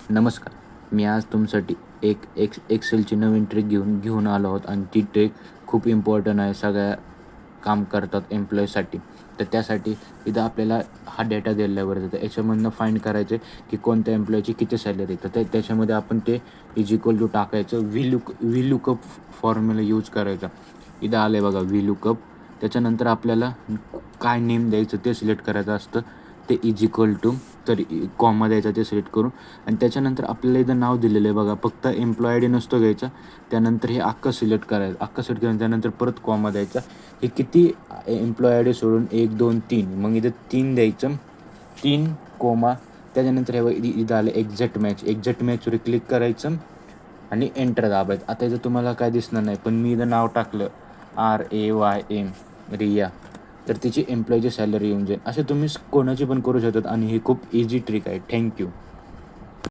नमस्कार. मी आज तुमच्यासाठी एक एक्सेलची नवीन ट्रिक घेऊन आलो आहोत आणि ती ट्रिक खूप इम्पॉर्टंट आहे सगळ्या काम करतात एम्प्लॉईसाठी. तर त्यासाठी इथं आपल्याला हा डेटा दिलेला आहे वरती. तर याच्यामधनं फाइंड करायचं की कोणत्या एम्प्लॉईची किती सॅलरी. तर त्याच्यामध्ये आपण ते इज इक्वल टू टाकायचं. व्ही लुकअप फॉर्म्युला यूज करायचा. इथं आलं आहे बघा व्ही लुकअप. त्याच्यानंतर आपल्याला काय नेम द्यायचं ते सिलेक्ट करायचं असतं. ते इज इक्वल टू तर कॉमा द्यायचा ते सिलेक्ट करून आणि त्याच्यानंतर आपल्याला इथं नाव दिलेलं आहे बघा. फक्त एम्प्लॉय आय डी नसतो घ्यायचा. त्यानंतर हे अख्खं सिलेक्ट करायचं. अख्खं सिलेक्ट केलं त्यानंतर परत कॉमा द्यायचा. हे किती एम्प्लॉय आय डी सोडून 1, 2, 3 मग इथं 3 द्यायचं. 3 कोमा त्याच्यानंतर हे इथं आलं एक्झॅक्ट मॅचवर क्लिक करायचं आणि एंटर दाबायचं. आता इथं तुम्हाला काय दिसणार नाही पण मी इथं नाव टाकलं RAYM रिया तर तिची एम्प्लॉयची सॅलरी येऊन जाईल. असे तुम्ही कोणाची पण करू शकतात आणि ही खूप इझी ट्रिक आहे. थँक्यू.